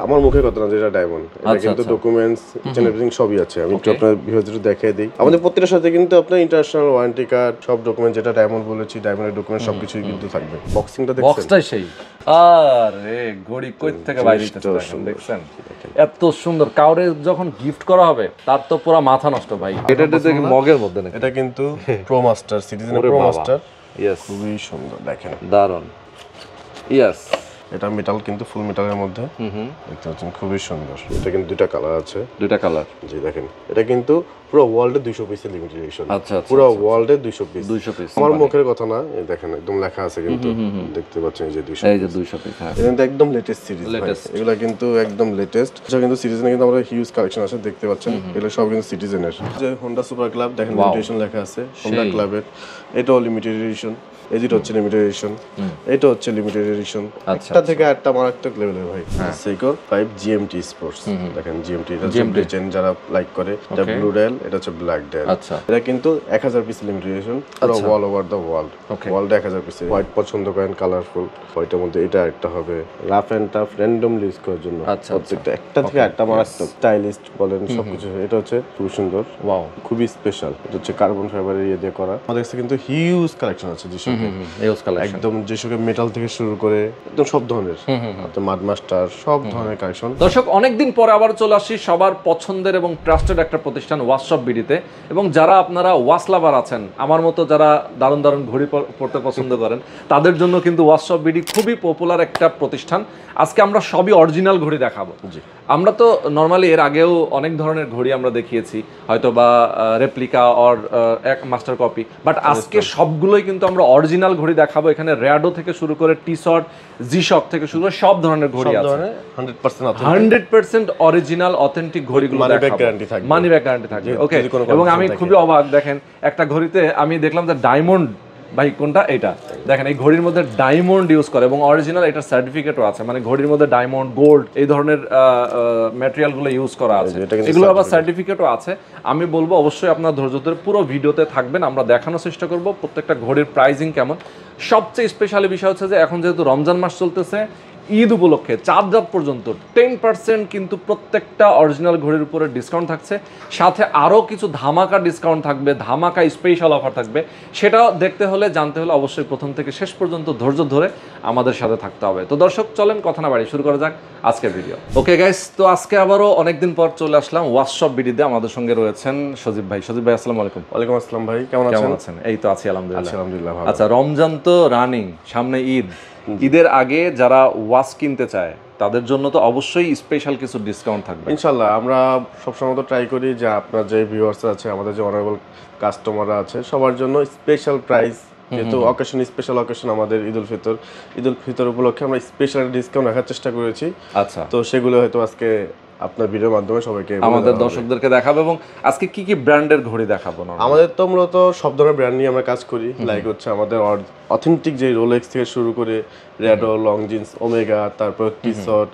আমার মুখে কথা না, যেটা ডায়মন্ড, এটা কিন্তু ডকুমেন্টস ইচ এন্ড এভরিথিং সবই আছে। আমি একটু আপনার ভিউয়ারদের দেখিয়ে দিই। আমাদের প্রত্যেকটার সাথে কিন্তু আপনার ইন্টারন্যাশনাল ওয়ারেন্টি কার্ড, সব ডকুমেন্ট, যেটা ডায়মন্ড বলেছি, ডায়মন্ডের ডকুমেন্ট সবকিছুই কিন্তু থাকবে। বক্সিংটা দেখছেন, বক্সটাই সেই। আরে ঘড়ি কই থেকে বাইরে হইতেছে দেখছেন, এত সুন্দর। কাউরে যখন গিফট করা হবে তার তো পুরো মাথা নষ্ট ভাই। এটা দেখে মগের মধ্যে নাকি? এটা কিন্তু pro master citizen pro master. Yes, খুবই সুন্দর, দেখেন দারুন। ইয়েস, এটা মেটাল, কিন্তু ফুল মেটালের মধ্যে দেখতে পাচ্ছেন, খুবই সুন্দর। এটা কিন্তু দুইটা কালার আছে। দুইটা কালার, জি দেখেন। এটা কিন্তু পুরো ওয়ার্ল্ডে 200 পিসের লিমিটেড এডিশন। আচ্ছা, পুরো ওয়ার্ল্ডে 200 পিস। 200 পিস। আমার মুখের কথা না, এই দেখেন একদম লেখা আছে কিন্তু, দেখতে পাচ্ছেন এই যে 200। এই যে 200 পিস। হ্যাঁ, এটা কিন্তু একদম লেটেস্ট সিরিজ। এগুলা কিন্তু একদম লেটেস্ট। এটা কিন্তু সিটিজেনে কিন্তু আমাদের হিউজ কালেকশন আছে, দেখতে পাচ্ছেন। এগুলো সব কিন্তু সিটিজেনের। যে হোন্ডা সুপার ক্লাব দেখেন, লিমিটেশন লেখা আছে হোন্ডা ক্লাবের। এটাও লিমিটেড এডিশন। এটা হচ্ছে লিমিটেড এডিশন, এটা হচ্ছে লিমিটেড এডিশন। একটা থেকে একটা মারাত্মক লেভেলের ভাই। সেইকো 5 জিএমটি স্পোর্টস, দেখেন জিএমটি, এটা জিএমটি চেন যারা লাইক করে। এটা ব্লু ডায়াল, এটা হচ্ছে ব্ল্যাক ডায়াল। আচ্ছা, এটা কিন্তু 1000 পিস লিমিটেড এডিশন, পুরো অল ওভার দ্য ওয়ার্ল্ড। ওয়ার্ল্ডে 1000 পিস। হোয়াইট পছন্দ করেন, কালারফুল, হোয়াইটের মধ্যে এটা একটা হবে। Rough and tough randomly use করার জন্য প্রত্যেকটা একটা থেকে একটা মারাত্মক স্টাইলিস্ট বলেন সবকিছু। এটা হচ্ছে খুব সুন্দর, ওয়াও, খুবই স্পেশাল। এটা হচ্ছে কার্বন ফাইবারের ইয়ে দিয়ে করা। আমাদের কাছে কিন্তু হিউজ কালেকশন আছে, একদম যেসব মেটাল থেকে শুরু করে একদম সব ধরনের, মাড মাস্টার, সব ধরনের কালেকশন। দর্শক, অনেকদিন পরে আবার চলে আসি সবার পছন্দের এবং ট্রাস্টেড একটা প্রতিষ্ঠান ওয়াচ শপ বিডিতে। এবং যারা আপনারা ওয়াচ লাভার আছেন, আমার মতো যারা দারুণ দারুণ ঘড়ি পড়তে পছন্দ করেন, তাদের জন্য কিন্তু ওয়াচ শপ বিডি খুবই পপুলার একটা প্রতিষ্ঠান। আজকে আমরা সবই অরিজিনাল ঘড়ি দেখাবো। আমরা তো নর্মালি এর আগেও অনেক ধরনের ঘড়ি আমরা দেখিয়েছি, হয়তো বা রেপ্লিকা অর এক মাস্টার কপি, বাট আজকে সবগুলোই কিন্তু আমরা অরিজিনাল ঘড়ি দেখাবো। এখানে র্যাডো থেকে শুরু করে টি-শক, জি-শক থেকে শুরু করে সব ধরনের ঘড়ি আছে। 100% অরিজিনাল অথেন্টিক ঘড়িগুলো দেখাবো। মানি ব্যাক গ্যারান্টি থাকবে। ওকে, এবং আমি খুবই অবাক, দেখেন একটা ঘড়িতে আমি দেখলাম যে ডায়মন্ড, ভাই কোনটা? এটা দেখেন, এই ঘড়ির মধ্যে ডায়মন্ড ইউজ করে এবং অরিজিনাল এটা সার্টিফিকেটও আছে। মানে ঘড়ির মধ্যে ডায়মন্ড, গোল্ড এই ধরনের ম্যাটেরিয়ালগুলো ইউজ করা আছে, এগুলো আবার সার্টিফিকেটও আছে। আমি বলবো অবশ্যই আপনার ধৈর্য ধরে পুরো ভিডিওতে থাকবেন, আমরা দেখানোর চেষ্টা করব প্রত্যেকটা ঘড়ির প্রাইসিং কেমন। সবচেয়ে স্পেশালি বিষয় হচ্ছে যে এখন যেহেতু রমজান মাস চলতেছে, ঈদ উপলক্ষে 4 রাত পর্যন্ত 10% কিন্তু প্রত্যেকটা অরিজিনাল ঘড়ির উপরে ডিসকাউন্ট থাকছে। সাথে আরও কিছু ধামাকা ডিসকাউন্ট থাকবে, ধামাকা স্পেশাল অফার থাকবে। সেটাও দেখতে হলে, জানতে হলে অবশ্যই প্রথম থেকে শেষ পর্যন্ত ধৈর্য ধরে আমাদের সাথে থাকতে হবে। তো দর্শক, চলেন কথা না বাড়ি শুরু করা যাক আজকের ভিডিও। ওকে গাইস, তো আজকে আবারও অনেকদিন পর চলে আসলাম ওয়াচ শপ বিডিতে। আমাদের সঙ্গে রয়েছেন সজীব ভাই। সজীব ভাই, আসসালামু আলাইকুম। ওয়ালাইকুম আসসালাম ভাই, কেমন আছেন? এই তো আছি আলহামদুলিল্লাহ ভালো। আচ্ছা, রমজান তো রানিং, সামনে ঈদ। ঈদের আগে যারা ওয়াচ কিনতে চায় তাদের জন্য তো অবশ্যই স্পেশাল কিছু ডিসকাউন্ট থাকবে ইনশাআল্লাহ। আমরা সবসময় তো ট্রাই করি যে আপনার যে ভিউয়ার্স আছে, আমাদের যে অনারেবল কাস্টমাররা আছে, সবার জন্য স্পেশাল প্রাইস, যেহেতু অকেশন, স্পেশাল অকেশন আমাদের ঈদ উল ফিতর উপলক্ষে আমরা স্পেশাল ডিসকাউন্ট রাখার চেষ্টা করেছি। আচ্ছা, তো সেগুলো হয়তো আজকে আপনার ভিডিওর মাধ্যমে সবাইকে, আমাদের দর্শকদেরকে দেখাবো। এবং আজকে কি কি ব্র্যান্ডের ঘড়ি দেখাবো? আমাদের তো মূলত সব ধরনের ব্র্যান্ড নিয়ে আমরা কাজ করি। লাইক হচ্ছে আমাদের অথেন্টিক যে রোলেক্স থেকে শুরু করে র্যাডো, লংজিন্স, ওমেগা, তারপর টি-শক,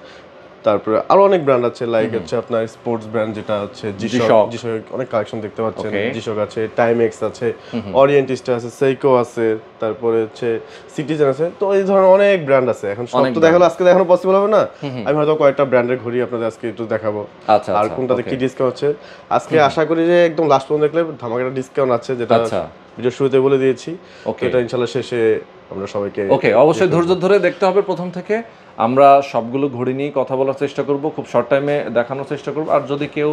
তারপরে আরো অনেক ব্র্যান্ড আছে। লাইক হচ্ছে আপনার স্পোর্টস ব্র্যান্ড যেটা হচ্ছে জি-শক, অনেক কালেকশন দেখতে পাচ্ছেন। জি-শক আছে, টাইমেক্স আছে, অরিয়েন্টিস্টা আছে, সেইকো আছে, তারপরে হচ্ছে সিটিজেন আছে। তো এই ধরনের অনেক ব্র্যান্ড আছে। এখন সব তো দেখালো আজকে দেখানো পসিবল হবে না। আমি হয়তো কয়েকটা ব্র্যান্ডের ঘড়ি আপনাদের আজকে একটু দেখাবো। আচ্ছা, আর কোনটাতে কি ডিসকাউন্ট আছে আজকে আশা করি যে একদম লাস্ট পর্যন্ত দেখলে ধামাকাটা ডিসকাউন্ট আছে, যেটা ভিডিও শুরুতে বলে দিয়েছি। এটা ইনশাআল্লাহ শেষে আমরা সবাইকে, ওকে, অবশ্যই ধৈর্য ধরে দেখতে হবে প্রথম থেকে। আমরা সবগুলো ঘড়ি নিয়ে কথা বলার চেষ্টা করব, খুব শর্ট টাইমে দেখানোর চেষ্টা করব। আর যদি কেউ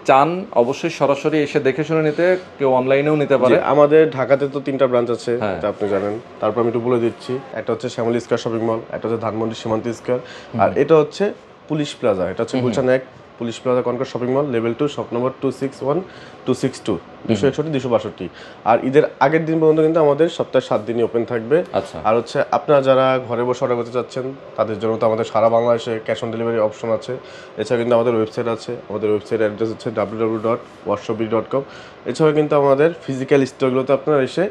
চান অবশ্যই সরাসরি এসে দেখে শুনে নিতে, কেউ অনলাইনেও নিতে পারে। আমাদের ঢাকাতে তো 3টা ব্রাঞ্চ আছে, এটা আপনি জানেন। তারপর আমি একটু বলে দিচ্ছি, একটা হচ্ছে শ্যামলী স্কয়ার শপিং মল, একটা হচ্ছে ধানমন্ডি সীমান্ত স্কয়ার, আর এটা হচ্ছে পুলিশ প্লাজা। এটা হচ্ছে Gulshan 1 police plaza Concord shopping mall, level 2, shop number 261 262 261 262। আর ঈদের আগের দিন পর্যন্ত কিন্তু আমাদের সপ্তাহে 7 দিনই ওপেন থাকবে। আর হচ্ছে আপনারা যারা ঘরে বসে অর্ডার করতে চাচ্ছেন, তাদের জন্য তো আমাদের সারা বাংলাদেশে ক্যাশ অন ডেলিভারি অপশন আছে। এছাড়া কিন্তু আমাদের ওয়েবসাইট আছে। আমাদের ওয়েবসাইট অ্যাড্রেস হচ্ছে www.watchshopbidi.com। এছাড়া কিন্তু আমাদের ফিজিক্যাল স্টোরগুলোতে আপনারা এসে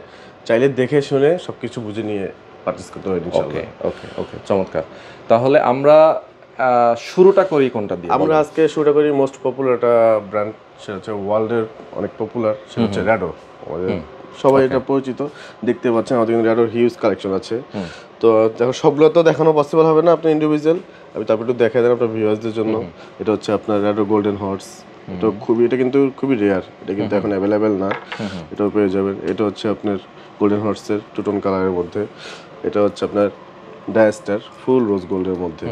চাইলে দেখে শুনে সবকিছু বুঝে নিয়ে পারচেজ করতে পারেন ইনশাআল্লাহ। ওকে, চমৎকার। তাহলে আমরা শুরুটা করি কোনটা দিয়ে? আমরা আজকে শুরুটা করি মোস্ট পপুলার একটা ব্র্যান্ড, সেটা হচ্ছে ওয়ার্ল্ডের অনেক পপুলার, সেটা হচ্ছে র্যাডো। আমাদের সবাই এটা পরিচিত, দেখতে পাচ্ছেন আমাদের কিন্তু র্যাডোর হিউজ কালেকশন আছে। তো দেখো সবগুলো তো দেখানো পসিবল হবে না আপনার ইন্ডিভিজুয়াল। আমি তারপর একটু দেখাই দেন আপনার ভিউয়ার্সদের জন্য। এটা হচ্ছে আপনার রেডো গোল্ডেন হর্স, এটা কিন্তু খুবই রেয়ার, এটা কিন্তু এখন অ্যাভেলেবেল না, এটাও পেয়ে যাবেন। এটা হচ্ছে আপনার গোল্ডেন হর্সের টু টোন কালারের মধ্যে। এটা হচ্ছে আপনার ডায়াস্টার ফুল রোজ গোল্ডের মধ্যে।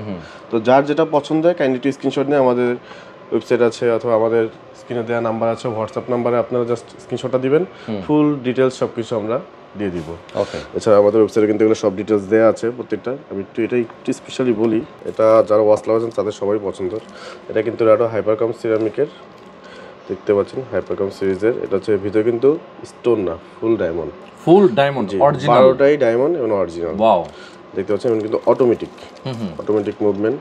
তো যার যেটা পছন্দ হয় কাইন্ডলি একটু স্ক্রিনশট নিয়ে আমাদের ওয়েবসাইট আছে অথবা আমাদের স্ক্রিনে দেওয়া নাম্বার আছে, হোয়াটসঅ্যাপ নাম্বারে আপনারা জাস্ট স্ক্রিনশটটা দিবেন, ফুল ডিটেলস সব কিছু আমরা দিয়ে দিব। ওকে, এছাড়া আমাদের ওয়েবসাইটে কিন্তু এগুলো সব ডিটেলস দেওয়া আছে প্রত্যেকটা। আমি একটু স্পেশালি বলি, এটা যারা ওয়াচ লাভার আছেন তাদের সবাই পছন্দ। এটা কিন্তু রেডো হাইপারকাম সিরামিকের, দেখতে পাচ্ছেন হাইপারকাম সিরিজের। এটা হচ্ছে ভিতরে কিন্তু স্টোন না, ফুল ডায়মন্ড, ফুল ডায়মন্ড অরিজিনাল, 12টাই ডায়মন্ড এবং অরিজিনাল। ওয়াও, দেখতে পাচ্ছেন এবং কিন্তু অটোমেটিক মুভমেন্ট,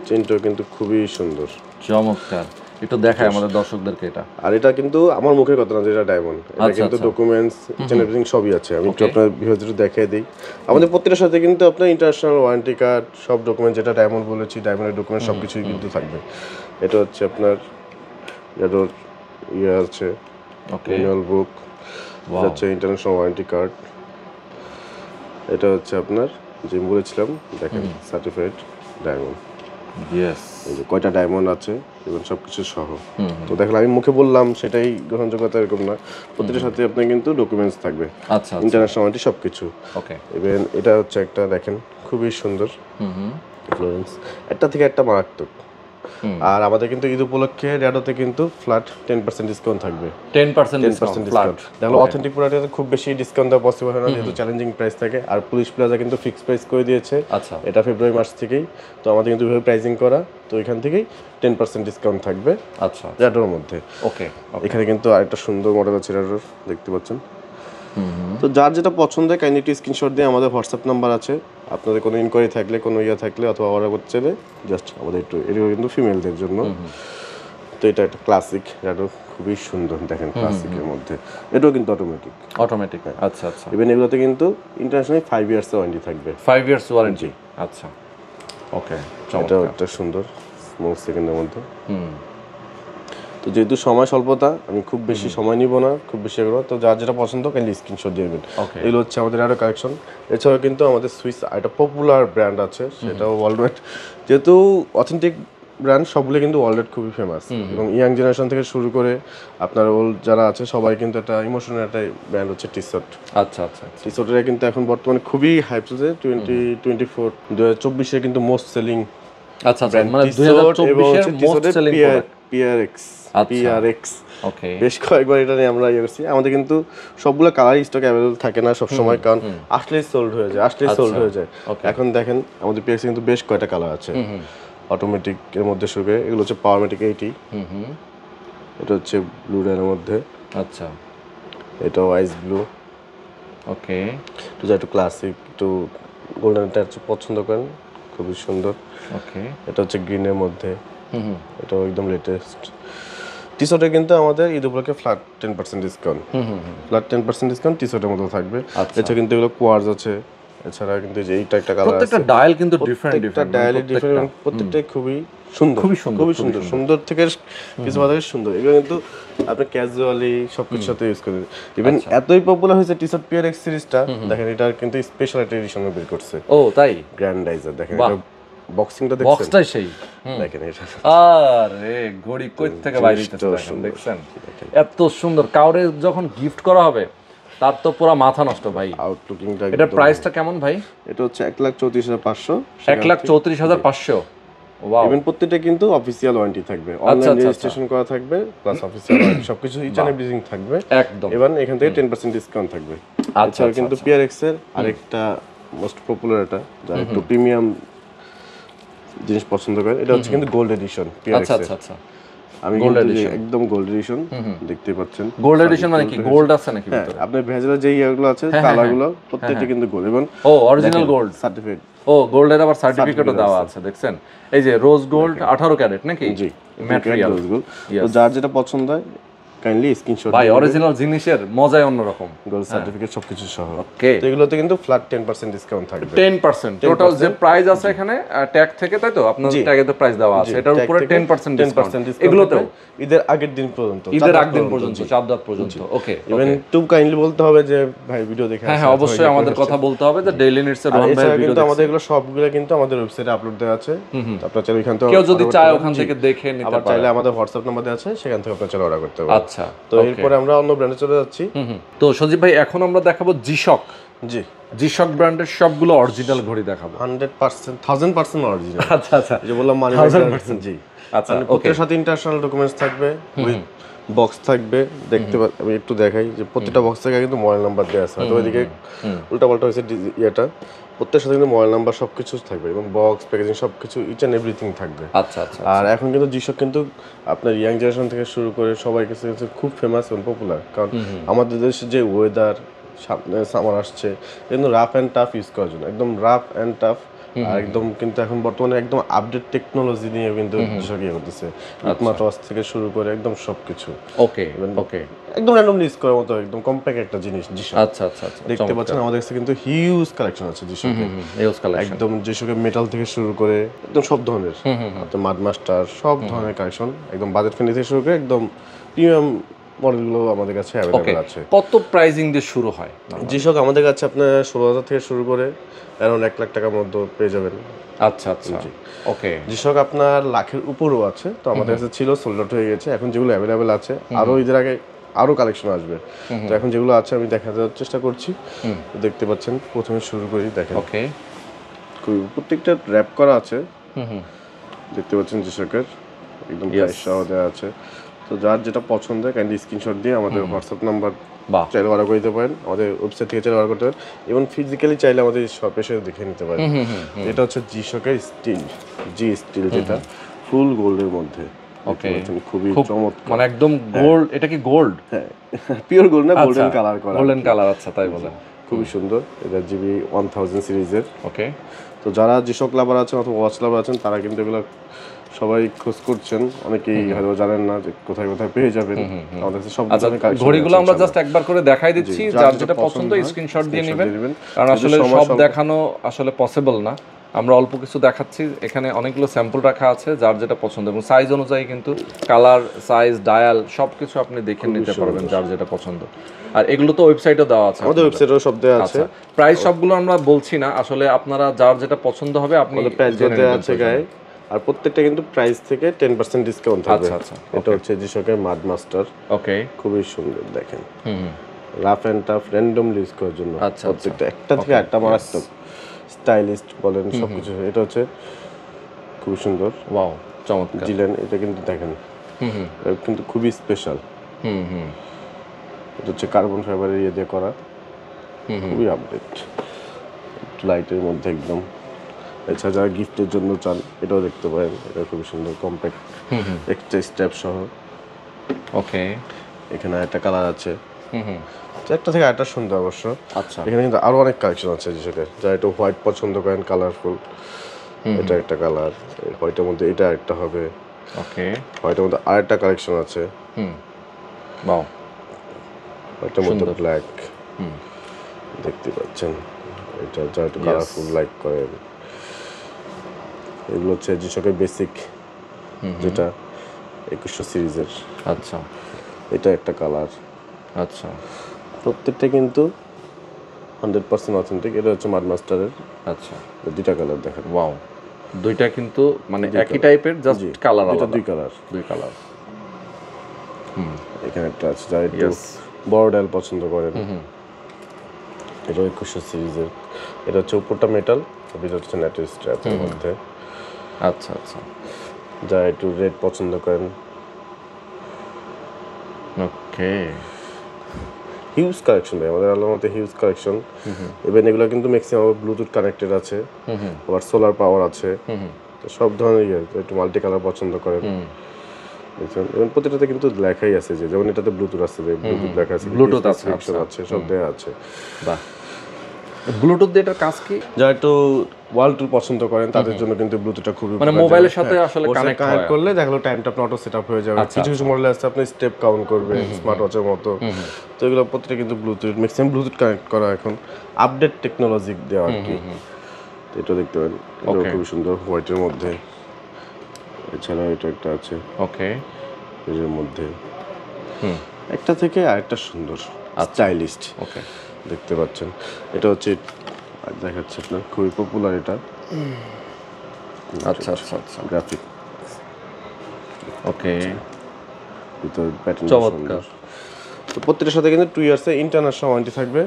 চেনটাও কিন্তু খুবই সুন্দর, চমৎকার। একটু দেখায় আমাদের দর্শকদেরকে এটা। আর এটা কিন্তু আমার মুখের কথা না যে এটা ডায়মন্ড, এটা কিন্তু ডকুমেন্টস এভরিথিং সবই আছে। আমি একটু আপনার ভিউয়ারদের দেখিয়ে দিই। আমাদের প্রত্যেকটার সাথে কিন্তু আপনার ইন্টারন্যাশনাল ওয়ারেন্টি কার্ড, সব ডকুমেন্ট যেটা ডায়মন্ড বলেছি, ডায়মন্ডের ডকুমেন্ট সব কিছুই কিন্তু থাকবে। এটা হচ্ছে আপনার রেডোর ইয়ে আছে, ম্যানুয়াল বুক, এটা হচ্ছে ইন্টারন্যাশনাল ওয়ারেন্টি কার্ড। এটা হচ্ছে আপনার যে বলেছিলাম দেখেন সার্টিফাইড ডায়মন্ড, এই যে কয়টা ডায়মন্ড আছে এবং সবকিছু সহ। তো দেখলাম আমি মুখে বললাম সেটাই গ্রহণযোগ্যতা এরকম না, প্রত্যেকটার সাথে আপনার কিন্তু ডকুমেন্টস থাকবে, আচ্ছা, ইন্টারন্যাশনাল ওয়ারেন্টি সবকিছু। ওকে, ইভেন এটা হচ্ছে একটা দেখেন খুবই সুন্দর ফ্লোরেন্স, একটা থেকে একটা মারাত্মক। আর আমাদের কিন্তু ঈদ উপলক্ষে রেডোতে কিন্তু ফ্ল্যাট 10% ডিসকাউন্ট থাকবে, 10% ডিসকাউন্ট ফ্ল্যাট। দেখো অথেন্টিক প্রোডাক্টে খুব বেশি ডিসকাউন্ট দেওয়া পসিবল হয় না, যেহেতু চ্যালেঞ্জিং প্রাইস থাকে। আর পুলিশ প্লাজা কিন্তু ফিক্সড প্রাইস করে দিয়েছে, আচ্ছা, এটা ফেব্রুয়ারি মাস থেকেই। তো আমাদের কিন্তু এভাবে প্রাইসিং করা, তো এখান থেকেই 10% ডিসকাউন্ট থাকবে আচ্ছা রেডোর মধ্যে। ওকে, এখানে কিন্তু আরেকটা সুন্দর মডেল আছে রেডোর, দেখতে পাচ্ছেন। তো যার যেটা পছন্দ হয় কাইন্ডলি একটু স্ক্রিনশট দিয়ে আমাদের হোয়াটসঅ্যাপ নাম্বার আছে, আপনাদের কোনো ইনকোয়ারি থাকলে, কোনো ইয়ে থাকলে অথবা অর্ডার করতে চাইলে জাস্ট আমাদের একটু, এগুলো কিন্তু ফিমেলদের জন্য। তো এটা একটা ক্লাসিক রেডো, খুবই সুন্দর দেখেন ক্লাসিকের মধ্যে, এটাও কিন্তু অটোমেটিক। আচ্ছা আচ্ছা, ইভেন এগুলোতে কিন্তু ইন্টারন্যাশনাল 5 ইয়ার্স ওয়ারেন্টি থাকবে, 5 ইয়ার্স ওয়ারেন্টি। আচ্ছা ওকে, এটাও একটা সুন্দর স্মল সেকেন্ডের মধ্যে। তো যেহেতু সময় স্বল্পতা, আমি খুব বেশি সময় নিব না, খুব বেশি এগুলো, তো যার যেটা পছন্দ কাইন্ডলি স্ক্রিনশট দিয়ে দেবেন। এগুলো হচ্ছে আমাদের আরও কালেকশন। এছাড়াও কিন্তু আমাদের সুইস একটা পপুলার ব্র্যান্ড আছে, সেটাও ওয়ার্ল্ড ওয়াইড, যেহেতু অথেন্টিক ব্র্যান্ড সবগুলো কিন্তু ওয়ার্ল্ড ওয়াইড খুবই ফেমাস, এবং ইয়াং জেনারেশন থেকে শুরু করে আপনার ওল্ড যারা আছে সবাই কিন্তু একটা ইমোশনাল একটা ব্র্যান্ড হচ্ছে টি-শার্ট। আচ্ছা আচ্ছা, টি-শার্টের কিন্তু এখন বর্তমানে খুবই হাইপ চলছে। 2024 কিন্তু মোস্ট সেলিং, আচ্ছা আচ্ছা, মানে 2024 এর মোস্ট সেলিং PRX। ওকে, বেশ কয়েকবার এটা নিয়ে আমরা ইয়ে করছি। আমাদের কিন্তু সবগুলো কালার স্টক অ্যাভেলেবল থাকে না সব সময়, কারণ আসলেই সোল্ড হয়ে যায়, এখন দেখেন আমাদের PRX কিন্তু বেশ কয়টা কালার আছে, অটোমেটিক এর মধ্যে শুরু করে, এগুলো হচ্ছে পাওয়ারমেটিক 80, এটা হচ্ছে ব্লু রের মধ্যে, আচ্ছা এটাও আইস ব্লু। ওকে, তো যা একটু ক্লাসিক, একটু গোল্ডেনটা হচ্ছে পছন্দ করেন, খুবই সুন্দর। ওকে, এটা হচ্ছে গ্রিনের মধ্যে, এটাও একদম লেটেস্ট। টি-শার্টে কিন্তু আমাদের ঈদ উপলক্ষে ফ্ল্যাট 10% ডিসকাউন্ট, টি-শার্টের মধ্যে থাকবে। এছাড়া কিন্তু এগুলো কোয়ার্স আছে, এছাড়া কিন্তু যে এইটা একটা কালার আছে, প্রত্যেকটা ডায়াল কিন্তু ডিফারেন্ট, প্রত্যেকটাই খুবই সুন্দর থেকে কিছু মাত্রা সুন্দর। এগুলো কিন্তু আপনি ক্যাজুয়ালি সবকিছুর সাথে ইউজ করতে, ইভেন এতই পপুলার হয়েছে টি-শার্ট PRX সিরিজটা, দেখেন এটা কিন্তু স্পেশাল একটা এডিশন বের করছে। ও তাই, গ্র্যান্ডাইজার দেখেন, এটা বক্সিংটা দেখছেন, বক্সটাই সেই, দেখেন এটা, আরে ঘড়ি কই থেকে বাইরে হইতেছে দেখছেন, এত সুন্দর। কাউরে যখন গিফট করা হবে তার তো পুরো মাথা নষ্ট ভাই। আউটলুকিংটা, এটার প্রাইসটা কেমন ভাই? এটা হচ্ছে 1,34,500, 1,34,500। ওয়াও, ইভেন প্রত্যেকটা কিন্তু অফিশিয়াল ওয়ারেন্টি থাকবে, অনলাইন রেজিস্ট্রেশন করা থাকবে, প্লাস অফিশিয়াল ওয়ারেন্টি সবকিছু ইচ এন্ড এভরিথিং থাকবে একদম। এবং এখান থেকে 10% ডিসকাউন্ট থাকবে। আচ্ছা, কিন্তু PRX এর আরেকটা মোস্ট পপুলার, এটা যারা একটু প্রিমিয়াম জিনিস পছন্দ করে, এটা হচ্ছে কিন্তু গোল্ড এডিশন PRX এর। আচ্ছা, আমি গোল্ড এডিশন, একদম গোল্ড এডিশন দেখতে পাচ্ছেন। গোল্ড এডিশন মানে কি গোল্ড আছে নাকি ভিতরে? আপনার ভেজেলের যে ইয়াগুলো আছে, কালারগুলো প্রত্যেকটা কিন্তু গোল্ড, এবং অরিজিনাল গোল্ড সার্টিফিকেট। গোল্ডের আবার সার্টিফিকেটও দেওয়া আছে, দেখছেন? এই যে রোজ গোল্ড 18 ক্যারেট নাকি? জি, ম্যাটেরিয়াল রোজ গোল্ড। তো যার যেটা পছন্দ হয় কাইন্ডলি স্ক্রিনশট ভাই অরিজিনাল জিনিসের মজাই অন্যরকম, গোল্ড সার্টিফিকেট সবকিছু সহ। ওকে, তো এগুলোতে কিন্তু ফ্ল্যাট 10% ডিসকাউন্ট থাকবে। 10% টোটাল যে প্রাইস আছে এখানে ট্যাগ থেকে, তাই তো আপনার ট্যাগে তো প্রাইস দেওয়া আছে, এটার উপরে 10% ডিসকাউন্ট এগুলোতে ঈদের আগের দিন পর্যন্ত, ঈদের আগের দিন পর্যন্ত, চাঁদ রাত পর্যন্ত। ওকে, ইভেন টু কাইন্ডলি বলতে হবে যে ভাই ভিডিও দেখে হ্যাঁ হ্যাঁ অবশ্যই আমাদের কথা বলতে হবে যে ডেইলি নিডস এর রোহন ভাই ভিডিও কিন্তু আমাদের এগুলো সবগুলো কিন্তু আমাদের ওয়েবসাইটে আপলোড দেওয়া আছে। আপনারা চাইলে এখান থেকে কেউ যদি চায় ওখান থেকে দেখে নিতে আবার পারে, চাইলে আমাদের হোয়াটসঅ্যাপ নাম্বার দেওয়া আছে, সেখান থেকে আপনারা চাইলে অর্ডার করতে পারেন। আচ্ছা, তো এরপরে আমরা অন্য ব্র্যান্ডে চলে যাচ্ছি। তো সজীব ভাই এখন আমরা দেখাবো জিশক। জি, জিশক ব্র্যান্ডের সবগুলো অরিজিনাল ঘড়ি দেখাবো। 100% 1000% অরিজিনাল। আচ্ছা আচ্ছা, যে বললাম মানি 1000%। জি আচ্ছা ওকে, প্রত্যেকটার সাথে ইন্টারন্যাশনাল ডকুমেন্টস থাকবে, উইথ বক্স থাকবে। দেখতে আমি একটু দেখাই যে প্রত্যেকটা বক্স থেকে কিন্তু মোবাইল নাম্বার দেওয়া আছে, হয়তো ওইদিকে উল্টাপাল্টা হয়েছে ইয়েটা। প্রত্যেকটার সাথে কিন্তু মোবাইল নাম্বার সবকিছু থাকবে এবং বক্স প্যাকেজিং সবকিছু ইচ অ্যান্ড এভরিথিং থাকবে। আচ্ছা আচ্ছা। আর এখন কিন্তু জিশক কিন্তু আপনার ইয়াং জেনারেশন থেকে শুরু করে সবাই কাছে খুব ফেমাস এবং পপুলার, কারণ আমাদের দেশে যে ওয়েদার, সামনে সামার আসছে, কিন্তু রাফ অ্যান্ড টাফ ইউজ করার জন্য, একদম রাফ অ্যান্ড টাফ। আর একদম কিন্তু এখন বর্তমানে একদম আপডেট টেকনোলজি নিয়ে কিন্তু জিশক ইয়ে করতেছে, স্মার্ট ওয়াচ থেকে শুরু করে একদম সবকিছু। ওকে ওকে, একদম র্যান্ডমলি ইউজ করার মতো একদম কম্প্যাক্ট একটা জিনিস জিশক। আচ্ছা আচ্ছা আচ্ছা, দেখতে পাচ্ছেন আমাদের কাছে কিন্তু হিউজ কালেকশন আছে জিশকের। ইউজ কালেকশন একদম জিশকের মেটাল থেকে শুরু করে একদম সব ধরনের, আপনার মাড মাস্টার সব ধরনের কালেকশন, একদম বাজেট ফ্রেন্ডলি থেকে শুরু করে একদম প্রিমিয়াম মডেলগুলো আমাদের কাছে অ্যাভেলেবল আছে। কত প্রাইসিং দিয়ে শুরু হয় জিশক? আমাদের কাছে আপনার 16,000 থেকে শুরু করে অ্যারাউন্ড 1 লাখ টাকার মধ্যে পেয়ে যাবেন। আচ্ছা আচ্ছা ওকে। জিশক আপনার লাখের উপরও আছে, তো আমাদের কাছে ছিল, সোল্ড আউট হয়ে গেছে। এখন যেগুলো অ্যাভেলেবেল আছে, আরো ঈদের আগে আরো কালেকশন আসবে, তো এখন যেগুলো আছে আমি দেখাতে চেষ্টা করছি। দেখতে পাচ্ছেন, প্রথমে শুরু করি, দেখেন ওকে, প্রত্যেকটা র‍্যাপ করা আছে। দেখতে পাচ্ছেন জিশকের একদম প্রাইস সহ দেওয়া আছে। তো যার যেটা পছন্দ হয় কাইন্ডলি স্ক্রিনশট দিয়ে আমাদের হোয়াটসঅ্যাপ নাম্বার চাইলে অর্ডার করে দিতে পারেন, আমাদের ওয়েবসাইট থেকে চাইলে অর্ডার করতে পারেন, এবং ফিজিক্যালি চাইলে আমাদের শপে এসে দেখে নিতে পারেন। এটা হচ্ছে জিশকের স্টিল, জি স্টিল, যেটা ফুল গোল্ডের মধ্যে। ওকে, খুবই চমৎকার, মানে একদম গোল্ড। এটা কি গোল্ড? হ্যাঁ, পিওর গোল্ড না, গোল্ডেন কালার করা। গোল্ডেন কালার, আচ্ছা তাই বলেন। খুবই সুন্দর। এটা জিবি 1000 সিরিজের। ওকে, তো যারা জিশক লাভার আছেন অথবা ওয়াচ লাভার আছেন, তারা কিন্তু এগুলো সবাই খোঁজ করছেন, অনেকেই হয়তো জানেন না যে কোথায় কোথায় পেয়ে যাবেন। আমাদের কাছে সব ধরনের কালেকশন। ঘড়িগুলো আমরা জাস্ট একবার করে দেখাই দিচ্ছি, যার যেটা পছন্দ স্ক্রিনশট দিয়ে নেবেন, কারণ আসলে সব দেখানো আসলে পসিবল না। আমরা অল্প কিছু দেখাচ্ছি, এখানে অনেকগুলো স্যাম্পল রাখা আছে, যার যেটা পছন্দ, এবং সাইজ অনুযায়ী কিন্তু কালার, সাইজ, ডায়াল সবকিছু আপনি দেখে নিতে পারবেন যার যেটা পছন্দ। আর এগুলো তো ওয়েবসাইটে দেওয়া আছে, আমাদের ওয়েবসাইটেও সব দেওয়া আছে। প্রাইস সবগুলো আমরা বলছি না, আসলে আপনারা যার যেটা পছন্দ হবে আপনি প্রাইস দেওয়া আছে গায়ে। আর প্রত্যেকটা কিন্তু প্রাইস থেকে 10% ডিসকাউন্ট থাকবে। আচ্ছা, এটা হচ্ছে জিশকের মাড মাস্টার। ওকে, খুবই সুন্দর, দেখেন rough and tough randomly use করার জন্য। প্রত্যেকটা একটা থেকে একটা মারাত্মক, স্টাইলিস্ট বলেন সবকিছু। এটা হচ্ছে খুব সুন্দর, ওয়াও, চমৎকার জিলেন। এটা কিন্তু দেখেন কিন্তু খুবই স্পেশাল। এটা হচ্ছে কার্বন ফাইবারের ইয়ে দিয়ে করা, খুবই আপডেট, লাইটের মধ্যে একদম। এছাড়া যারা গিফটের জন্য চান, এটাও দেখতে পারেন। এটা খুবই সুন্দর, কম্প্যাক্ট, এক্সট্রা স্ট্র্যাপ সহ। ওকে, এখানে একটা কালার আছে, একটা থেকে একটা সুন্দর অবশ্য। আচ্ছা, এখানে কিন্তু আরো অনেক কালেকশন আছে জিশকের। যারা একটু হোয়াইট পছন্দ করেন, কালারফুল, এটা একটা কালার। হোয়াইটের মধ্যে এটা একটা হবে। ওকে, হোয়াইটের মধ্যে আরেকটা কালেকশন আছে। বাও, হোয়াইটের মধ্যে ব্ল্যাক, দেখতে পাচ্ছেন। এটা যারা একটু কালারফুল লাইক করেন, এগুলো হচ্ছে জিশকের বেসিক, যেটা 2100 সিরিজের। আচ্ছা, এটা একটা কালার। আচ্ছা, প্রত্যেকটা কিন্তু 100% অথেন্টিক। এটা হচ্ছে মাড মাস্টারের। আচ্ছা, দুইটা কালার দেখেন। ওয়াও, দুইটা কিন্তু মানে একই টাইপের, জাস্ট কালার আলাদা। দুই কালার, দুই কালার। এখানে একটা আছে যারা একটু বড় ডায়াল পছন্দ করেন, এটা 2100 সিরিজের। এটা হচ্ছে উপরটা মেটাল, ভিতরটা হচ্ছে ন্যাটের স্ট্র্যাপের মধ্যে। আচ্ছা আচ্ছা, যারা একটু রেড পছন্দ করেন। ওকে, হিউজ কালেকশন ভাই আমাদের আল্লাহর মতে, হিউজ কালেকশন। ইভেন এগুলো কিন্তু ম্যাক্সিমাম ব্লুটুথ কানেক্টেড আছে, আবার সোলার পাওয়ার আছে। তো সব ধরনের একটু মাল্টি কালার পছন্দ করেন, বুঝছেন। এবং প্রতিটাতে কিন্তু লেখাই আছে, যে যেমন এটাতে ব্লুটুথ আছে, ব্লুটুথ লেখা আছে, ব্লুটুথ আছে, সব দেওয়া আছে। বাহ, ব্লুটুথ দিয়ে এটার কাজ কি? যারা একটু ওয়াল টুল পছন্দ করেন তাদের জন্য কিন্তু ব্লুটুথটা খুবই মানে মোবাইলের সাথে আসলে কানেক্ট করলে দেখা গেলো টাইমটা আপনার অটো সেট আপ হয়ে যাবে। কিছু কিছু মডেল আছে আপনি স্টেপ কাউন্ট করবে স্মার্ট ওয়াচের মতো, তো এগুলো প্রত্যেকটা কিন্তু ব্লুটুথ ম্যাক্সিমাম ব্লুটুথ কানেক্ট করা এখন আপডেট টেকনোলজি দেওয়া আর কি। তো এটা দেখতে পারেন, এটা খুবই সুন্দর হোয়াইটের মধ্যে। এছাড়া এটা একটা আছে ওকে এর মধ্যে, একটা থেকে আরেকটা সুন্দর স্টাইলিস্ট ওকে দেখতে পাচ্ছেন। এটা হচ্ছে দেখাচ্ছে আপনার খুবই পপুলার এটা। আচ্ছা আচ্ছা আচ্ছা গ্রাফিক ওকে ভিতর প্যাটার্ন চমৎকার। তো প্রত্যেকটার সাথে কিন্তু 2 ইয়ার্সের ইন্টারন্যাশনাল ওয়ারেন্টি থাকবে,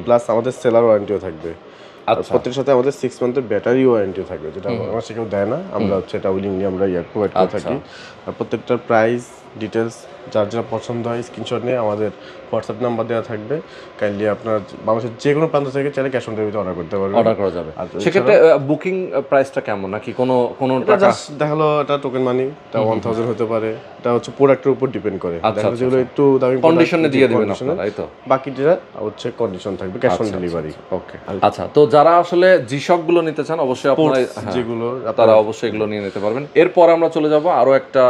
প্লাস আমাদের সেলার ওয়ারেন্টিও থাকবে। আর প্রত্যেকটার সাথে আমাদের 6 মান্থের ব্যাটারি ওয়ারেন্টিও থাকবে, যেটা আমার সে কেউ দেয় না, আমরা হচ্ছে এটা উইলিংলি আমরা প্রোভাইড করে থাকি। আর প্রত্যেকটার প্রাইস ডিটেলস যার যেটা পছন্দ হয় স্ক্রিনশট নিয়ে আমাদের হোয়াটসঅ্যাপ নাম্বার দেওয়া থাকবে। কাইন্ডলি আপনার বাংলাদেশের যে কোনো প্রান্ত থেকে চাইলে ক্যাশ অন ডেলিভারিতে অর্ডার করতে পারবেন, অর্ডার করা যাবে। সেক্ষেত্রে বুকিং প্রাইসটা কেমন, নাকি কোনো টাকা? দেখালো এটা টোকেন মানি, এটা 1000 হতে পারে, এটা হচ্ছে প্রোডাক্টের উপর ডিপেন্ড করে। দেখালো যেগুলো একটু দামি কন্ডিশনে দিয়ে দিবেন আপনারা, তাই তো? বাকিটা হচ্ছে কন্ডিশন থাকবে, ক্যাশ অন ডেলিভারি। ওকে আচ্ছা, তো যারা আসলে জি-শক গুলো নিতে চান অবশ্যই আপনারা যেগুলো তারা অবশ্যই এগুলো নিয়ে নিতে পারবেন। এরপর আমরা চলে যাব আরো একটা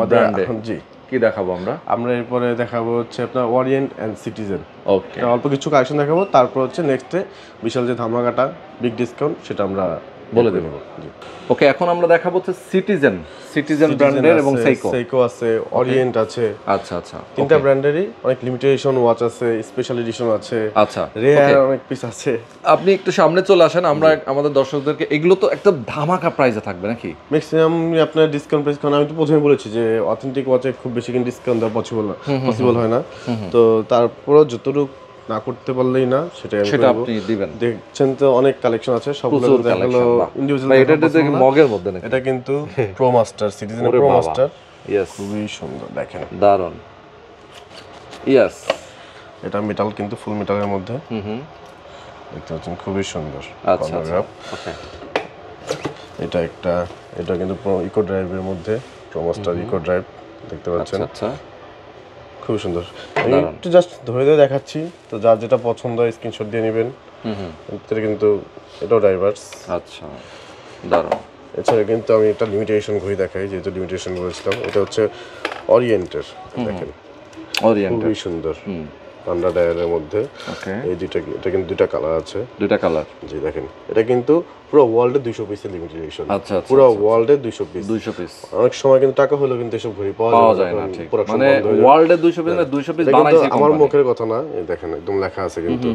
ব্র্যান্ডে। জি, কি দেখাবো আমরা এরপরে দেখাবো হচ্ছে আপনার ওরিয়েন্ট এন্ড সিটিজেন। ওকে অল্প কিছু কালেকশন দেখাবো, তারপর হচ্ছে নেক্সটে বিশাল যে ধামাকাটা বিগ ডিসকাউন্ট সেটা আমরা বলে দেব। ওকে, এখন আমরা দেখাবো হচ্ছে সিটিজেন ব্র্যান্ডের এবং সেইকো আছে, ওরিয়েন্ট আছে। আচ্ছা আচ্ছা, তিনটা ব্র্যান্ডেরই অনেক লিমিটেশন ওয়াচ আছে, স্পেশাল এডিশন আছে, আচ্ছা রেয়ার অনেক পিস আছে। আপনি একটু সামনে চলে আসেন, আমরা আমাদের দর্শকদেরকে, এগুলো তো একটা ধামাকা প্রাইসে থাকবে নাকি? ম্যাক্সিমাম আপনার ডিসকাউন্ট প্রাইস, কারণ আমি তো প্রথমে বলেছি যে অথেন্টিক ওয়াচে খুব বেশি কিন্তু ডিসকাউন্ট দেওয়া পসিবল হয় না। তো তারপরও যতটুকু না করতে পারলেই না সেটাই আমি সেটা করব। আপনি দিবেন। দেখছেন তো অনেক কালেকশন আছে, সবগুলো দেখালো ইন্ডিভিজুয়াল। এটা দেখে মগের মধ্যে নাকি? এটা কিন্তু প্রো মাস্টার, সিটিজেনের প্রো মাস্টার। ইয়েস, খুবই সুন্দর, দেখেন দারুন। ইয়েস, এটা মেটাল কিন্তু ফুল মেটালের মধ্যে। দেখতে পাচ্ছেন খুবই সুন্দর। আচ্ছা ওকে, এটা কিন্তু ইকো ড্রাইভের মধ্যে, প্রো মাস্টার ইকো ড্রাইভ দেখতে পাচ্ছেন। আচ্ছা খুবই সুন্দর। আমি একটু জাস্ট ধরে দেখাচ্ছি, তো যার যেটা পছন্দ হয় স্ক্রিনশট দিয়ে নেবেন। এটা কিন্তু এটাও ডাইভার্স। আচ্ছা দারুন। এছাড়া কিন্তু আমি একটা লিমিটেশন ঘড়ি দেখাই, যেহেতু লিমিটেশন বলেছিলাম। এটা হচ্ছে ওরিয়েন্টের, দেখেন খুবই সুন্দর পান্ডা ডায়ালের মধ্যে। এই এটা কিন্তু দুইটা কালার আছে, দুইটা কালার। জি দেখেন, এটা কিন্তু পুরো ওয়ার্ল্ডে 200 পিসের লিমিটেশন। আচ্ছা, পুরো ওয়ার্ল্ডে 200 পিস। অনেক সময় কিন্তু টাকা হলেও কিন্তু এসব ঘড়ি পাওয়া যায় না, ঠিক মানে ওয়ার্ল্ডে 200 পিস না, 200 পিস বানাইছে আমার মুখের কথা না, এই দেখেন একদম লেখা আছে কিন্তু,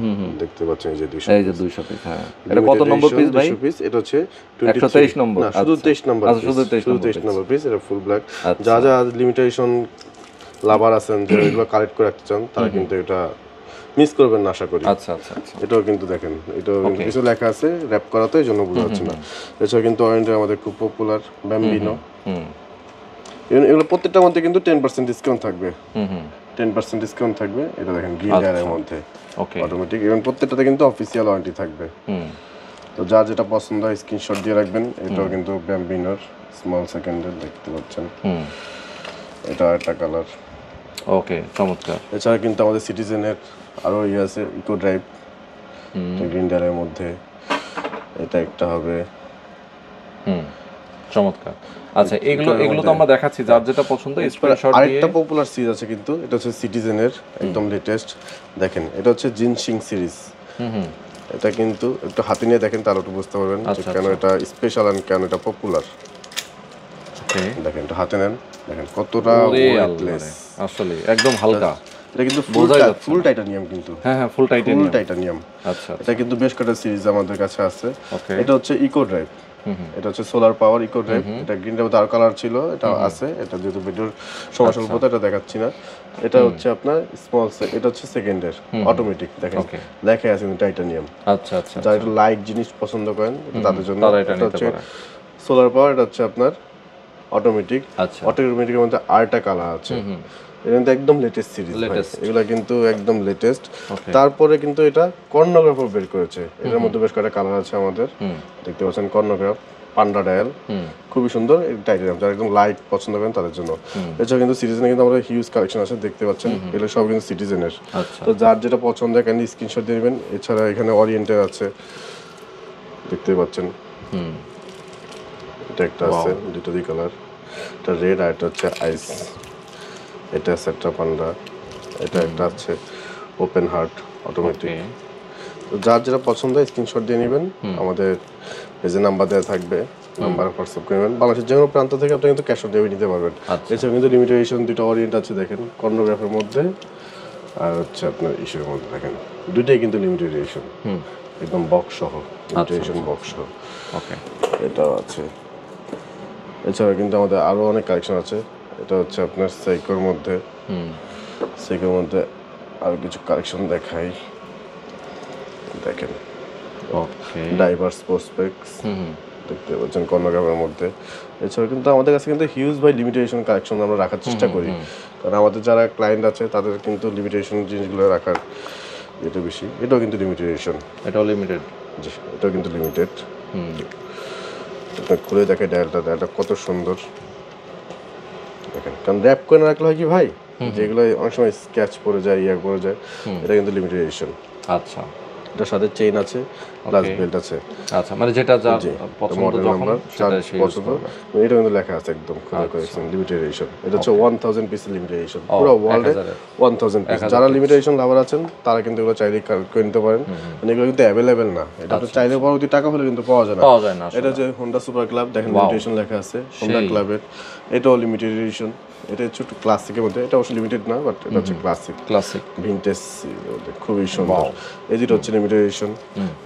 দেখতে পাচ্ছেন এই যে 200, এই যে 200 পিস। হ্যাঁ, এটা কত নম্বর পিস ভাই? 200 পিস। এটা হচ্ছে 123 নম্বর। না, শুধু 23 নম্বর। আচ্ছা, শুধু 23 নম্বর পিস। এটা ফুল ব্ল্যাক। যা যা লিমিটেশন লাভার আছেন, যে এগুলো কালেক্ট করে রাখতে চান, তারা কিন্তু এটা মিস করবেন না আশা করি। আচ্ছা আচ্ছা আচ্ছা, এটাও কিন্তু দেখেন, এটাও কিছু লেখা আছে, র‍্যাপ করা তো, এই জন্য বোঝা যাচ্ছে না। এছাড়া কিন্তু ওরিয়েন্টের আমাদের খুব পপুলার ব্যাম্বিনো। এগুলো প্রত্যেকটার মধ্যে কিন্তু 10% ডিসকাউন্ট থাকবে। 10% ডিসকাউন্ট থাকবে। এটা দেখেন গ্রিন লেয়ারের মধ্যে, ওকে অটোমেটিক। এবং প্রত্যেকটাতে কিন্তু অফিসিয়াল ওয়ারেন্টি থাকবে। তো যার যেটা পছন্দ হয় স্ক্রিনশট দিয়ে রাখবেন। এটাও কিন্তু ব্যাম্বিনোর স্মল সেকেন্ডের, দেখতে পাচ্ছেন। এটা একটা কালার। ওকে, চমৎকার। এছাড়া কিন্তু আমাদের সিটিজেনের আরো আছে, ইকো ড্রাইভ, গ্রিন লেয়ারের মধ্যে। এটা একটা হবে, চমৎকার। আচ্ছা, এগুলো তো আমরা দেখাচ্ছি, যার যেটা পছন্দ স্ক্রিনশট দিয়ে। আরেকটা পপুলার সিরিজ আছে কিন্তু, এটা হচ্ছে সিটিজেনের একদম লেটেস্ট। দেখেন, এটা হচ্ছে জিনশিং সিরিজ। এটা কিন্তু একটু হাতে নিয়ে দেখেন, তাহলে একটু বুঝতে পারবেন যে কেন এটা স্পেশাল আর কেন এটা পপুলার। দেখেন, এটা হাতে নেন, দেখেন কতটা ওয়েটলেস, আসলে একদম হালকা। এটা কিন্তু ফুল টাইটানিয়াম কিন্তু। হ্যাঁ, ফুল টাইটানিয়াম। আচ্ছা, এটা কিন্তু বেশ কটা সিরিজ আমাদের কাছে আছে। এটা হচ্ছে ইকো ড্রাইভ। এটা হচ্ছে সোলার পাওয়ার ইকো ড্রাইভ। এটা গ্রিনটার মধ্যে আর কালার ছিল, এটা আছে। এটা যেহেতু ভিডিওর সময় স্বল্প, এটা দেখাচ্ছি না। এটা হচ্ছে আপনার স্মল, এটা হচ্ছে সেকেন্ডের অটোমেটিক। দেখেন লেখা আছে কিন্তু টাইটানিয়াম। আচ্ছা আচ্ছা, যারা একটু লাইট জিনিস পছন্দ করেন তাদের জন্য। এটা হচ্ছে সোলার পাওয়ার, এটা হচ্ছে আপনার অটোমেটিক। অটোমেটিকের মধ্যে আরেকটা কালার আছে। এটা কিন্তু একদম লেটেস্ট সিরিজ, এগুলো কিন্তু একদম লেটেস্ট। তারপরে কিন্তু এটা কর্নোগ্রাফও বের করেছে। এটার মধ্যে বেশ কয়েকটা কালার আছে আমাদের, দেখতে পাচ্ছেন কর্নোগ্রাফ। পান্ডা ডায়াল, খুবই সুন্দর টাইটেনিয়াম, যারা একদম লাইট পছন্দ করেন তাদের জন্য। এছাড়া কিন্তু সিটিজেনে কিন্তু আমাদের হিউজ কালেকশন আছে, দেখতে পাচ্ছেন এগুলো সব কিন্তু সিটিজেনের। তো যার যেটা পছন্দ হয় কাইন্ডলি স্ক্রিনশট দিয়ে নেবেন। এছাড়া এখানে ওরিয়েন্টের আছে, দেখতে পাচ্ছেন, এটা একটা আছে দুটো দুই কালার, এটা রেড আর এটা হচ্ছে আইস। এটা আছে একটা পান্ডা, এটা একটা আছে ওপেন হার্ট অটোমেটিক। তো যার যেটা পছন্দ হয় স্ক্রিনশট দিয়ে নেবেন, আমাদের এই যে নাম্বার দেওয়া থাকবে, নাম্বার হোয়াটসঅ্যাপ করে নেবেন। বাংলাদেশের যে কোনো প্রান্ত থেকে আপনি কিন্তু ক্যাশ অন ডেলিভারি নিতে পারবেন। এছাড়া কিন্তু লিমিটেড এডিশন দুটো ওরিয়েন্ট আছে, দেখেন কর্নোগ্রাফের মধ্যে আর হচ্ছে আপনার ইস্যুর মধ্যে, দেখেন দুইটাই কিন্তু লিমিটেড এডিশন, একদম বক্স সহ, লিমিটেড এডিশন বক্স সহ। ওকে, এটাও আছে। এছাড়া কিন্তু আমাদের আরও অনেক কালেকশন আছে। এটা হচ্ছে আপনার সাইকোর মধ্যে, সাইকোর মধ্যে আর কিছু কালেকশন দেখাই, দেখেন ডাইভার্স প্রসপেক্টস, দেখতে পাচ্ছেন কর্নাগ্রামের মধ্যে। এছাড়া কিন্তু আমাদের কাছে কিন্তু হিউজ বাই লিমিটেশন কালেকশন আমরা রাখার চেষ্টা করি, কারণ আমাদের যারা ক্লায়েন্ট আছে তাদের কিন্তু লিমিটেশন জিনিসগুলো রাখার এটা বেশি। এটাও কিন্তু লিমিটেশন, এটাও লিমিটেড, জি এটাও কিন্তু লিমিটেড। আপনার খুলে দেখে ডায়ালটা কত সুন্দর, দেখেন। কারণ র্যাপ করে না রাখলে হয় কি ভাই, যেগুলো অনেক সময় স্ক্যাচ পড়ে যায়, পড়ে যায়, এটা কিন্তু লিমিটেড এডিশন। আচ্ছা, এটার সাথে চেইন আছে, প্লাস বেল্ট আছে। আচ্ছা, মানে যেটা যা পছন্দ, যখন সেটা সেই পছন্দ, এটা কিন্তু লেখা আছে একদম খুলে করে লিমিটেড এডিশন। এটা হচ্ছে 1000 পিস লিমিটেড এডিশন, পুরো ওয়ার্ল্ডে 1000 পিস। যারা লিমিটেড এডিশন লাভার আছেন তারা কিন্তু এগুলো চাইলে করে নিতে পারেন, মানে এগুলো কিন্তু অ্যাভেলেবেল না। এটা তো চাইলে পরবর্তী টাকা হলে কিন্তু পাওয়া যায় না। এটা যে হোন্ডা সুপার ক্লাব, দেখেন লিমিটেড এডিশন লেখা আছে হোন্ডা ক্লাবের, এটাও লিমিটেড এডিশন। এটা হচ্ছে একটু ক্লাসিকের মধ্যে, এটা অবশ্যই লিমিটেড না, বাট এটা হচ্ছে ক্লাসিক ভিনটেজ, খুবই সুন্দর। এই যেটা হচ্ছে লিমিটেড এডিশন,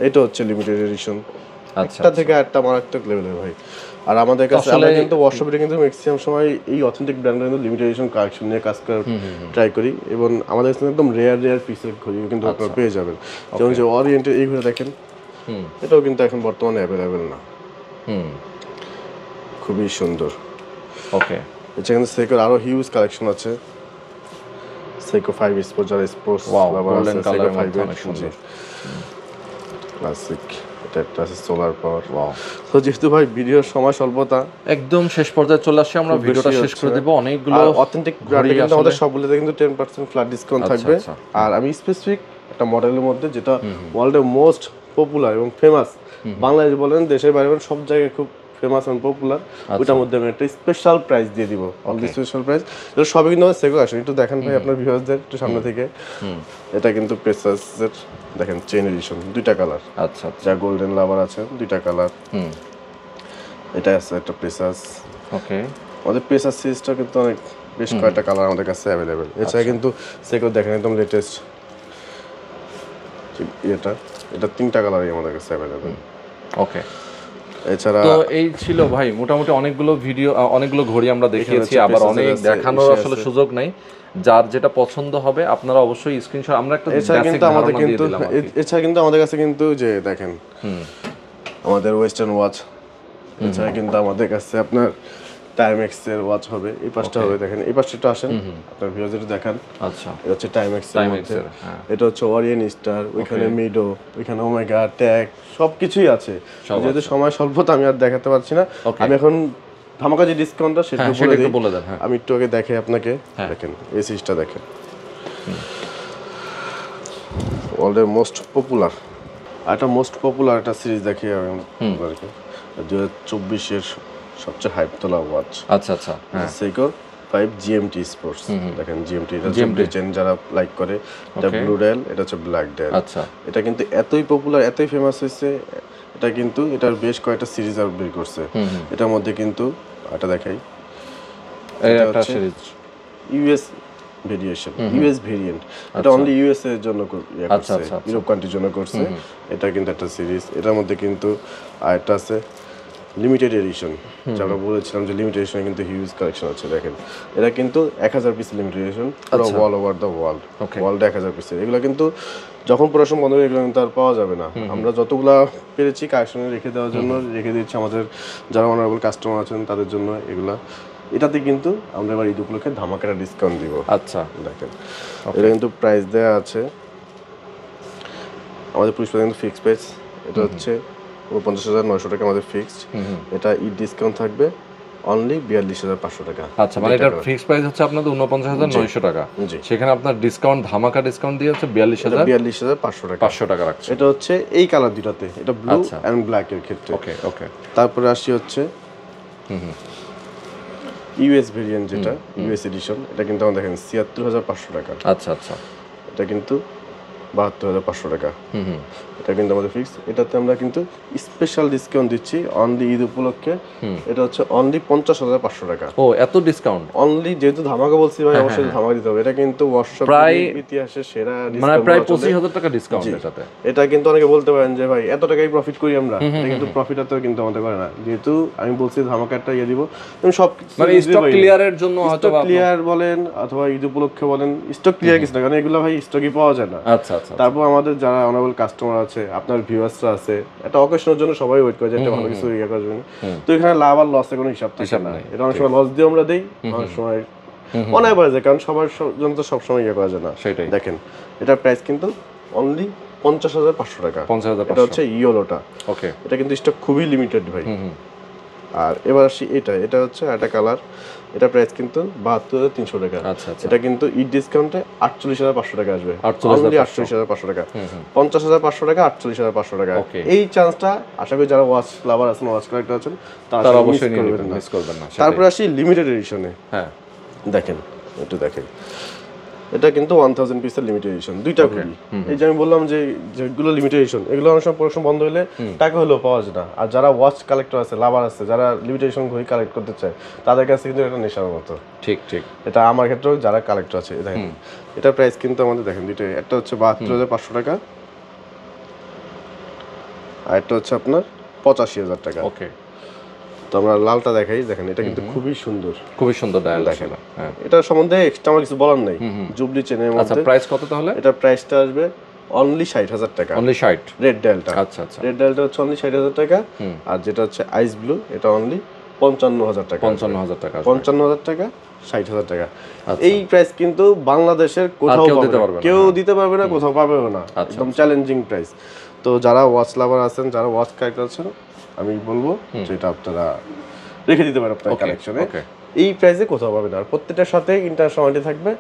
এটা হচ্ছে লিমিটেড এডিশন। একটা থেকে একটা মারাত্মক লেভেলের ভাই। আর আমাদের কাছে আমরা কিন্তু ওয়ার্কশপে কিন্তু ম্যাক্সিমাম সময় এই অথেন্টিক ব্র্যান্ডের কিন্তু লিমিটেড এডিশন কালেকশন নিয়ে কাজ করার ট্রাই করি, এবং আমাদের কাছে একদম রেয়ার পিসের ঘড়ি কিন্তু আপনারা পেয়ে যাবেন। যেমন যে ওরিয়েন্টের এইগুলো দেখেন, এটাও কিন্তু এখন বর্তমানে অ্যাভেলেবেল না, খুবই সুন্দর। ওকে, এছাড়া সেকোর আরো হিউজ কালেকশন আছে। সেকো 5 স্পোর্টস, যারা স্পোর্টস লাভার আছে, সেকো 5 এর সুন্দর ক্লাসিক। এটা একটা আছে সোলার পাওয়ার। তো যেহেতু ভাই ভিডিওর সময় স্বল্পতা, একদম শেষ পর্যায়ে চলে আসছে, আমরা ভিডিওটা শেষ করে দেব। অনেকগুলো অথেন্টিক ব্র্যান্ড কিন্তু আমাদের সবগুলোতে কিন্তু 10% ফ্ল্যাট ডিসকাউন্ট থাকবে। আর আমি স্পেসিফিক একটা মডেলের মধ্যে যেটা ওয়ার্ল্ডের মোস্ট পপুলার এবং ফেমাস, বাংলাদেশ বলেন দেশের বাইরে বলেন সব জায়গায় খুব ফেমাস এবং পপুলার, ওইটার মধ্যে আমি একটা স্পেশাল প্রাইস দিয়ে দিব। অলরেডি স্পেশাল প্রাইস, এটা সবই কিন্তু আমার সেকো আসে। একটু দেখেন ভাই আপনার ভিউয়ারদের একটু সামনে থেকে। এটা কিন্তু প্রেসাসের, দেখেন চেইন এডিশন, দুইটা কালার। আচ্ছা, যা গোল্ডেন লাভার আছে দুইটা কালার। এটা আছে একটা প্রেসাস। ওকে, আমাদের প্রেসাস সিরিজটা কিন্তু অনেক বেশ কয়েকটা কালার আমাদের কাছে অ্যাভেলেবেল। এছাড়া কিন্তু সেকো দেখেন একদম লেটেস্ট এটা 3টা কালারই আমাদের কাছে অ্যাভেলেবেল। ওকে, এছাড়া তো এই ছিল ভাই মোটামুটি অনেকগুলো ভিডিও, অনেকগুলো ঘড়ি আমরা দেখিয়েছি, আবার অনেক দেখানোর আসলে সুযোগ নাই। যার যেটা পছন্দ হবে আপনারা অবশ্যই স্ক্রিনশট, আমরা একটা এছাড়া কিন্তু আমাদের কাছে কিন্তু যে দেখেন আমাদের ওয়েস্টার্ন ওয়াচ, এছাড়া কিন্তু আমাদের কাছে আপনার টাইমেক্স এর ওয়াচ হবে, এই পাশটা হবে, দেখেন এই পাশটা একটু আসেন, আপনার ভিউয়ার যেটা দেখান। আচ্ছা, এটা হচ্ছে টাইমেক্স এর মধ্যে, এটা হচ্ছে ওরিয়েন স্টার, ওইখানে মিডো, ওইখানে ওমেগা, ট্যাগ, সবকিছুই আছে। যেহেতু সময় স্বল্পতা আমি আর দেখাতে পারছি না, আমি এখন ধামাকা যে ডিসকাউন্টটা সেটা বলে দেন। আমি একটু আগে দেখে আপনাকে, দেখেন এই সিরিজটা দেখেন, ওয়ার্ল্ডের মোস্ট পপুলার একটা সিরিজ দেখি আমি আপনাদেরকে, 2024-এর সবচেয়ে হাইপ তোলা ওয়াচ। আচ্ছা, সেকো 5 জিএমটি স্পোর্টস, দেখেন জিএমটি, এটা জিএমটি চেন যারা লাইক করে, এটা ব্লু ডায়াল, এটা হচ্ছে ব্ল্যাক ডায়াল। আচ্ছা, এটা কিন্তু এতই পপুলার, এতই ফেমাস হয়েছে, এটা কিন্তু এটার বেশ কয়েকটা সিরিজ আর বের করছে। এটার মধ্যে কিন্তু এটা দেখাই, এটা একটা series US variation, US variant, এটা অনলি ইউএস এর জন্য করছে, ইউরোপ কান্ট্রির জন্য করছে। এটা কিন্তু একটা সিরিজ, এটার মধ্যে কিন্তু আরেকটা আছে লিমিটেড এডিশন, যা আমরা বলেছিলাম যে লিমিটেড এডিশনে কিন্তু হিউজ কালেকশন আছে। দেখেন এটা কিন্তু 1000 পিস লিমিটেড এডিশন, পুরো অল ওভার দ্য ওয়ার্ল্ডে 1000 পিসের। এগুলো কিন্তু যখন প্রোডাকশন বন্ধ হয়ে, এগুলো কিন্তু আর পাওয়া যাবে না। আমরা যতগুলা পেরেছি কালেকশনে রেখে দেওয়ার জন্য রেখে দিচ্ছি আমাদের যারা অনারেবল কাস্টমার আছেন তাদের জন্য। এগুলা এটাতে কিন্তু আমরা এবার ঈদ উপলক্ষে ধামাকা ডিসকাউন্ট দিব। আচ্ছা, দেখেন এটা কিন্তু প্রাইস দেওয়া আছে আমাদের পুলিশ কিন্তু ফিক্স প্রাইস, এটা হচ্ছে 49,900 টাকা আমাদের ফিক্সড। এটা ঈদ ডিসকাউন্ট থাকবে অনলি 42,500 টাকা। আচ্ছা, মানে এটার ফিক্সড প্রাইস হচ্ছে আপনাদের 49,900 টাকা, সেখানে আপনার ডিসকাউন্ট ধামাকা ডিসকাউন্ট দিয়ে হচ্ছে 42,500 টাকা 500 টাকা রাখছে। এটা হচ্ছে এই কালার দুটাতে, এটা ব্লু এন্ড ব্ল্যাক এর ক্ষেত্রে। ওকে ওকে। তারপরে আসি হচ্ছে ইউএস ভেরিয়েন্ট, যেটা ইউএস এডিশন, এটা কিন্তু আমরা দেখেন 76,500 টাকা। আচ্ছা আচ্ছা, এটা কিন্তু 72,500 টাকা। এটা কিন্তু আমাদের ফিক্স। এটাতে আমরা কিন্তু স্পেশাল ডিসকাউন্ট দিচ্ছি অনলি ঈদ উপলক্ষে। এটা হচ্ছে অনলি 50,500 টাকা। ও, এত ডিসকাউন্ট! অনলি যেহেতু ধামাকা বলছি ভাই, অবশ্যই ধামাকা দিতে হবে। এটা কিন্তু ওয়ার্কশপ ইতিহাসে সেরা মানে ডিসকাউন্ট, প্রায় 25,000 টাকা ডিসকাউন্ট এটাতে। এটা কিন্তু অনেকে বলতে পারেন যে ভাই এত টাকাই প্রফিট করি আমরা, এটা কিন্তু প্রফিট এত কিন্তু আমাদের করে না। যেহেতু আমি বলছি ধামাকাটা ইয়ে দিব, তুমি সব মানে স্টক ক্লিয়ারের জন্য হয়তো স্টক ক্লিয়ার বলেন অথবা ঈদ উপলক্ষে বলেন, স্টক ক্লিয়ার কিছু না, কারণ এগুলো ভাই স্টকই পাওয়া যায় না। আচ্ছা আচ্ছা। তারপর আমাদের যারা অনারেবল কাস্টমার আছে, আপনার ভিউয়ার্সরা আছে, এটা অকেশনের জন্য সবাই ওয়েট করে যে একটা ভালো কিছু ইয়ে করবেন। তো এখানে লাভ আর লসের কোনো হিসাব থাকে না। এটা অনেক সময় লস দিয়ে আমরা দেই, অনেক সময় অনেক পাওয়া যায়, কারণ সবার জন্য তো সবসময় ইয়ে করা যায় না। সেটাই। দেখেন এটার প্রাইস কিন্তু অনলি 50,500 টাকা। 50,500। এটা হচ্ছে ইয়েলোটা। ওকে। এটা কিন্তু স্টক খুবই লিমিটেড ভাই। আর এবার আসি এটা হচ্ছে একটা কালার, এটা প্রাইস কিন্তু 72,300 টাকা। আচ্ছা আচ্ছা। এটা কিন্তু ঈদ ডিসকাউন্টে 48,500 টাকা আসবে। 48,500 টাকা। 50,500 টাকা, 48,500 টাকা। এই চান্সটা আশা করি যারা ওয়াচ লাভার আছেন, ওয়াচ কালেক্টর আছেন, তারা অবশ্যই মিস করবেন না। তারপরে আসি লিমিটেড এডিশনে। হ্যাঁ, দেখেন একটু দেখেন, এটা কিন্তু 1000 পিসের লিমিটেড এডিশন, দুইটা ঘড়ি। এই যে আমি বললাম যে যেগুলো লিমিটেড এডিশন, এগুলো অনেক সময় প্রোডাকশন বন্ধ হলে টাকা হলেও পাওয়া যায় না। আর যারা ওয়াচ কালেক্টর আছে, লাভার আছে, যারা লিমিটেড এডিশন ঘড়ি কালেক্ট করতে চায়, তাদের কাছে কিন্তু এটা নেশার মতো। ঠিক ঠিক। এটা আমার ক্ষেত্রেও যারা কালেক্টর আছে, দেখেন এটার প্রাইস কিন্তু আমাদের দেখেন দুইটাই, একটা হচ্ছে 72,500 টাকা, আর একটা হচ্ছে আপনার 85,000 টাকা। ওকে। তো আমরা লালটা দেখাই, দেখেন এটা কিন্তু খুবই সুন্দর, খুবই সুন্দর ডায়াল। দেখেন এটা সম্বন্ধে এক্সট্রা আমার কিছু বলার নাই। জুবলি চেনের মধ্যে। আচ্ছা, প্রাইস কত তাহলে? এটা প্রাইসটা আসবে অনলি 60,000 টাকা। অনলি 60? রেড ডায়ালটা। আচ্ছা আচ্ছা। রেড ডায়ালটা হচ্ছে অনলি 60,000 টাকা। আর যেটা হচ্ছে আইস ব্লু, এটা অনলি 55,000 টাকা। 55,000 টাকা। 55,000 টাকা, 60,000 টাকা। এই প্রাইস কিন্তু বাংলাদেশের কোথাও কেউ দিতে পারবে না, কোথাও পাবেও না। একদম চ্যালেঞ্জিং প্রাইস। তো যারা ওয়াচ লাভার আছেন, যারা ওয়াচ কালেক্টর আছেন, আমি বলবো যে এটা আপনারা রেখে দিতে পারেন আপনার কালেকশনে। এই প্রাইসে কোথাও পাবে না। আর প্রত্যেকটার সাথে ইন্টারন্যাশনাল ওয়ারেন্টি থাকবে,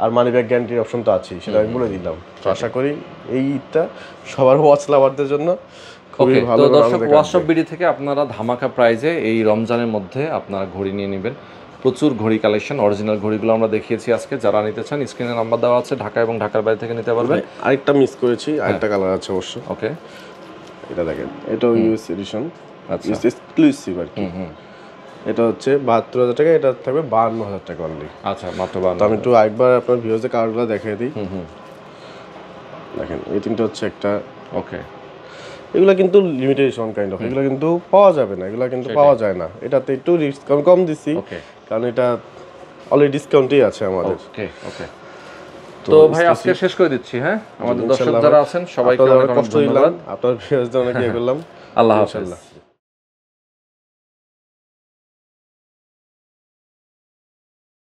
আর মানি ব্যাক গ্যারান্টির অপশন তো আছেই, সেটা আমি বলে দিলাম। তো আশা করি এই ঈদটা সবার ওয়াচ লাভারদের জন্য খুবই ভালো। দর্শক, ওয়াশশপ বিডি থেকে আপনারা ধামাকা প্রাইজে এই রমজানের মধ্যে আপনারা ঘড়ি নিয়ে নেবেন। প্রচুর ঘড়ি কালেকশন, অরিজিনাল ঘড়িগুলো আমরা দেখিয়েছি আজকে। যারা নিতে চান স্ক্রিনে নাম্বার দেওয়া আছে, ঢাকা এবং ঢাকার বাইরে থেকে নিতে পারবেন। আরেকটা মিস করেছি, আরেকটা কালার আছে অবশ্য। ওকে, এটা দেখেন, এটাও ইউএস এডিশন, এক্সক্লুসিভ আর কি। এটা হচ্ছে 72,000 টাকা, এটা থাকবে 52,000 টাকা অনলি। আচ্ছা, মাত্র 52। আমি একটু একবার আপনার ভিউয়ার্সের কালারগুলো দেখিয়ে দিই। দেখেন এই তিনটা হচ্ছে একটা। ওকে। এগুলো কিন্তু লিমিটেশন কাইন্ড অফ, এগুলো কিন্তু পাওয়া যাবে না, এগুলো কিন্তু পাওয়া যায় না। এটাতে একটু ডিসকাউন্ট কম দিছি, কারণ এটা অলরেডি ডিসকাউন্টই আছে আমাদের। ওকে ওকে। তো ভাই আজকে শেষ করে দিচ্ছি। হ্যাঁ, আমাদের দর্শক যারা আছেন সবাইকে অনেক কষ্ট দিলাম, আপনার ভিউয়ার্সদের অনেক ইয়ে করলাম। আল্লাহ হাফেজ।